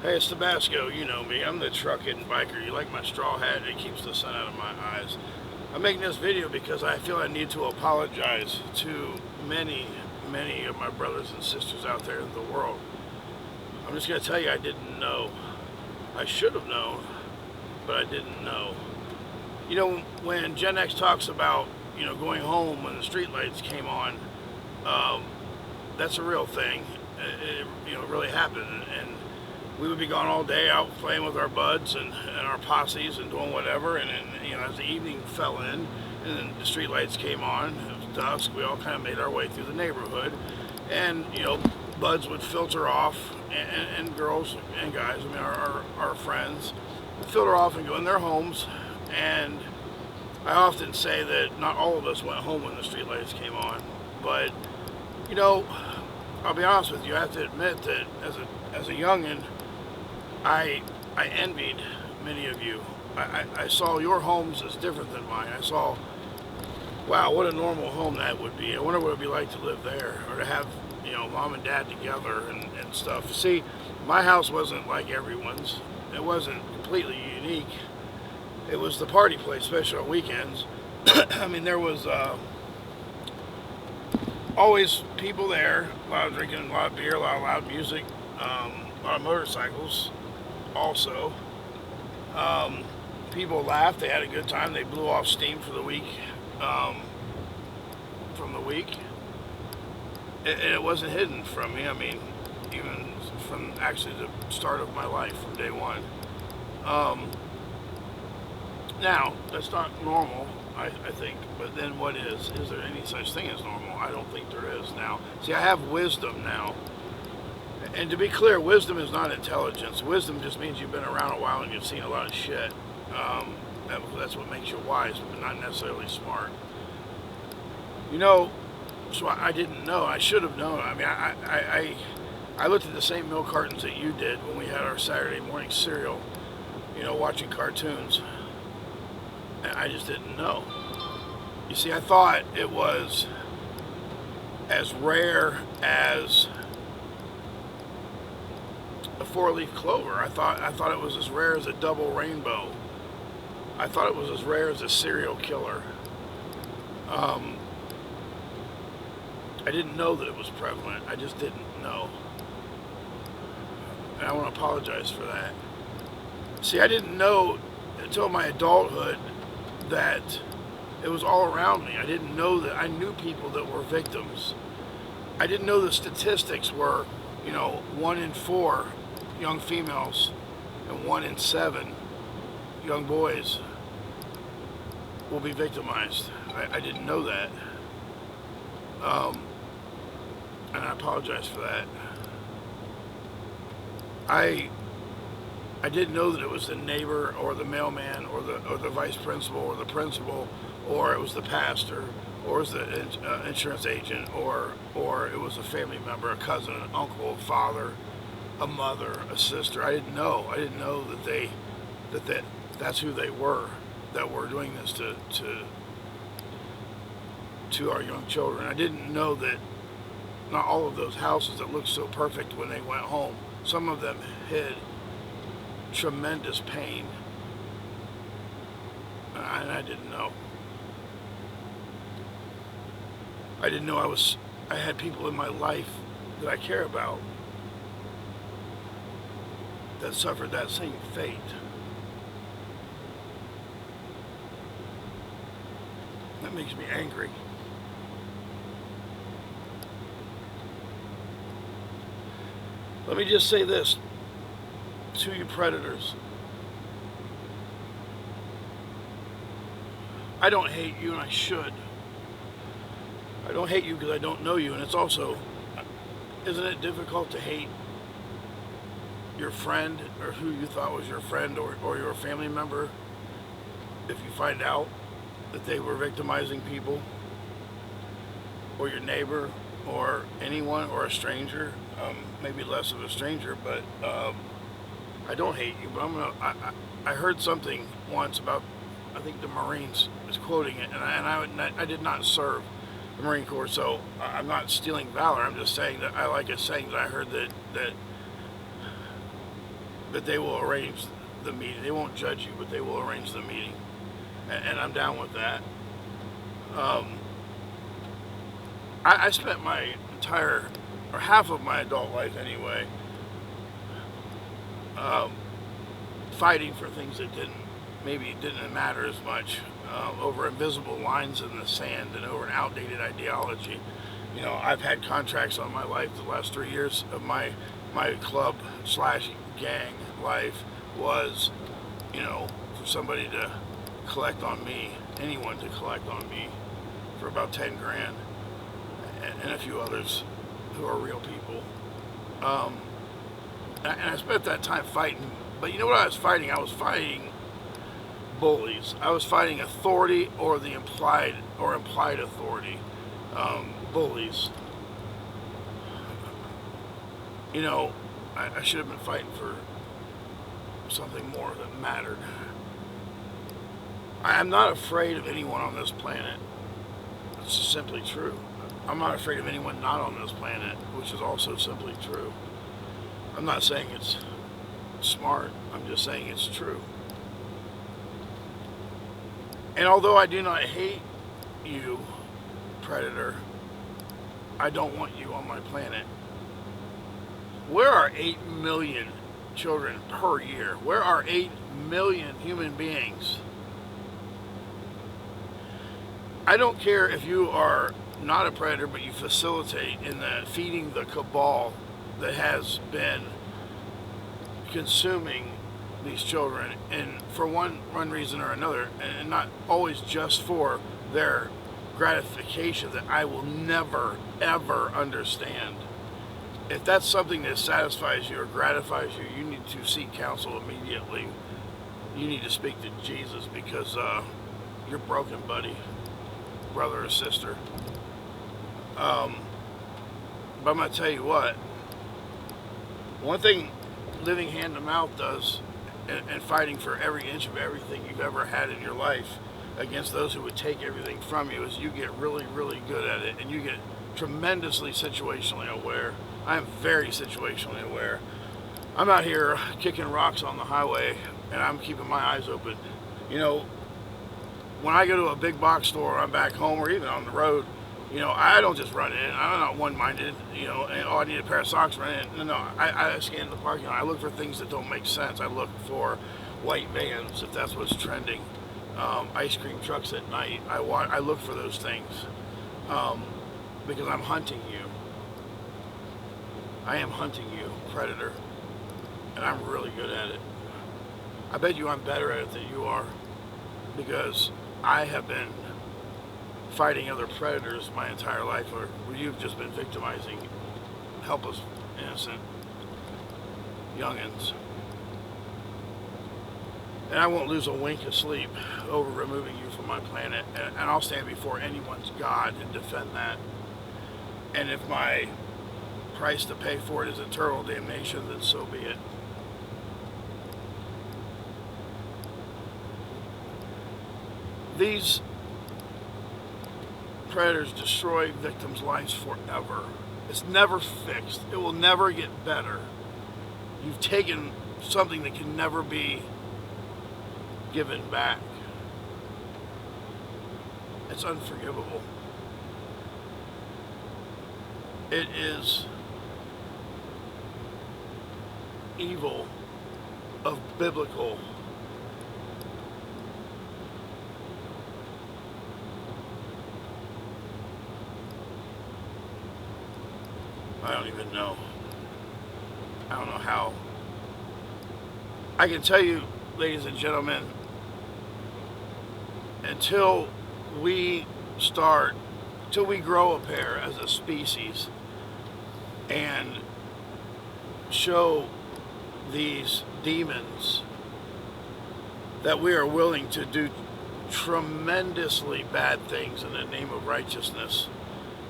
Hey, it's Tabasco. You know me. I'm the trucking biker. You like my straw hat? It keeps the sun out of my eyes. I'm making this video because I feel I need to apologize to many of my brothers and sisters out there in the world. I'm just going to tell you I didn't know. I should have known, but I didn't know. You know, when Gen X talks about, going home when the streetlights came on, um, that's a real thing. It really happened. And we would be gone all day out playing with our buds and our posses and doing whatever. And as the evening fell in and then the street lights came on, it was dusk, we all kind of made our way through the neighborhood. And, buds would filter off, and girls and guys, our friends, would filter off and go in their homes. And I often say that not all of us went home when the street lights came on. But, you know, I'll be honest with you, I have to admit that as a youngin', I envied many of you. I saw your homes as different than mine. I saw, wow, what a normal home that would be. I wonder what it would be like to live there or to have, mom and dad together and stuff. See, my house wasn't like everyone's. It wasn't completely unique. It was the party place, especially on weekends. There was always people there, a lot of drinking, a lot of beer, a lot of loud music, a lot of motorcycles also. Um, People laughed. They had a good time. They blew off steam for the week. Um, from the week, and it wasn't hidden from me. Even from actually the start of my life, from day one. Um, Now that's not normal, I think. But then what is? Is there any such thing as normal? I don't think there is now. See, I have wisdom now. And to be clear, wisdom is not intelligence. Wisdom just means you've been around a while and you've seen a lot of shit. That's what makes you wise, but not necessarily smart. You know, so I didn't know. I should have known. I looked at the same milk cartons that you did when we had our Saturday morning cereal, watching cartoons. And I just didn't know. You see, I thought it was as rare as a four-leaf clover. I thought it was as rare as a double rainbow. I thought it was as rare as a serial killer. Um, I didn't know that it was prevalent. I just didn't know. And I want to apologize for that. See, I didn't know until my adulthood that it was all around me. I didn't know that I knew people that were victims. I didn't know the statistics were, 1 in 4 young females and 1 in 7 young boys will be victimized. I didn't know that. And I apologize for that. I I didn't know that it was the neighbor or the mailman or the vice principal or the principal, or it was the pastor, or it was the insurance agent, or it was a family member, a cousin, an uncle, a father, a mother, a sister. I didn't know. I didn't know that's who they were, that were doing this to our young children. I didn't know that not all of those houses that looked so perfect when they went home, some of them hid tremendous pain, and I didn't know. I didn't know I had people in my life that I care about that suffered that same fate. That makes me angry. Let me just say this to you predators. I don't hate you, and I should. I don't hate you because I don't know you, and it's also, isn't it difficult to hate your friend or who you thought was your friend or your family member if you find out that they were victimizing people, or your neighbor, or anyone, or a stranger? Maybe less of a stranger, but I don't hate you. But I heard something once about, I think the Marines was quoting it, and I did not serve the Marine Corps, so I'm not stealing valor. I'm just saying that I like a saying that I heard that but they will arrange the meeting. They won't judge you, but they will arrange the meeting, and I'm down with that. I spent my entire, or half of my adult life anyway, fighting for things that maybe didn't matter as much, over invisible lines in the sand and over an outdated ideology. You know, I've had contracts on my life. The last 3 years of my club slash gang life was, you know, for somebody to collect on me, anyone to collect on me for about 10 grand, and a few others who are real people. And I spent that time fighting. But you know what I was fighting? I was fighting bullies. I was fighting authority or the implied authority. Bullies. You know, I should have been fighting for something more that mattered. I am not afraid of anyone on this planet. It's simply true. I'm not afraid of anyone not on this planet, which is also simply true. I'm not saying it's smart, I'm just saying it's true. And although I do not hate you, Predator, I don't want you on my planet. Where are 8 million children per year? Where are 8 million human beings? I don't care if you are not a predator, but you facilitate in the feeding the cabal that has been consuming these children, and for one reason or another, and not always just for their gratification that I will never ever understand. If that's something that satisfies you or gratifies you, you need to seek counsel immediately. You need to speak to Jesus, because you're broken, buddy, brother or sister. But I'm going to tell you what, one thing living hand to mouth does, and fighting for every inch of everything you've ever had in your life against those who would take everything from you, is you get really, really good at it, and you get tremendously situationally aware. I am very situationally aware. I'm out here kicking rocks on the highway, and I'm keeping my eyes open. You know, when I go to a big box store, I'm back home, or even on the road, you know, I don't just run in. I'm not one-minded, you know, and I need a pair of socks, run in. No, I scan the parking lot. I look for things that don't make sense. I look for white vans, if that's what's trending. Ice cream trucks at night. I look for those things, because I'm hunting you. I am hunting you, Predator, and I'm really good at it. I bet you I'm better at it than you are, because I have been fighting other predators my entire life, where you've just been victimizing helpless, innocent youngins. And I won't lose a wink of sleep over removing you from my planet, and I'll stand before anyone's God and defend that. And if my price to pay for it is eternal damnation, then so be it. These predators destroy victims' lives forever. It's never fixed. It will never get better. You've taken something that can never be given back. It's unforgivable. It is evil of biblical I don't even know. I don't know how. I can tell you, ladies and gentlemen, until we grow a pair as a species and show these demons that we are willing to do tremendously bad things in the name of righteousness,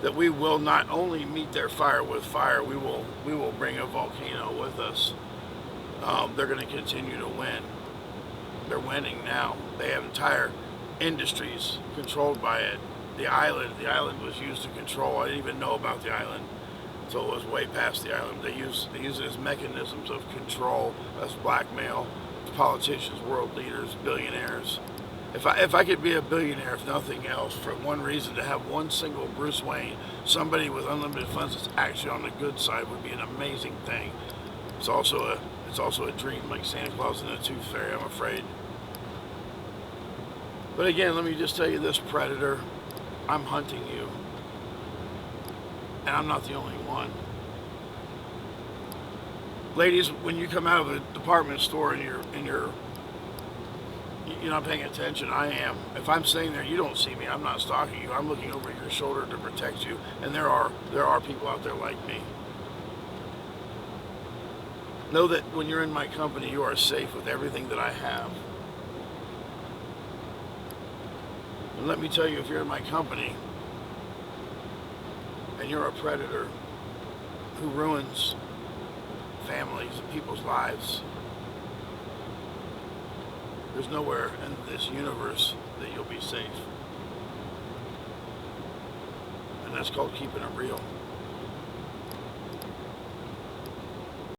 that we will not only meet their fire with fire, we will bring a volcano with us. They're going to continue to win. They're winning now. They have entire industries controlled by it. The island was used to control. I didn't even know about the island. So it was way past the island. They use it as mechanisms of control, as blackmail, politicians, world leaders, billionaires. If I could be a billionaire, if nothing else, for one reason, to have one single Bruce Wayne, somebody with unlimited funds that's actually on the good side, would be an amazing thing. It's also a dream, like Santa Claus and the Tooth Fairy, I'm afraid. But again, let me just tell you this, Predator, I'm hunting you, and I'm not the only one. Ladies, when you come out of a department store and you're not paying attention, I am. If I'm sitting there, you don't see me. I'm not stalking you. I'm looking over your shoulder to protect you. And there are people out there like me. Know that when you're in my company, you are safe with everything that I have. And let me tell you, if you're in my company and you're a predator who ruins families and people's lives, there's nowhere in this universe that you'll be safe. And that's called keeping it real.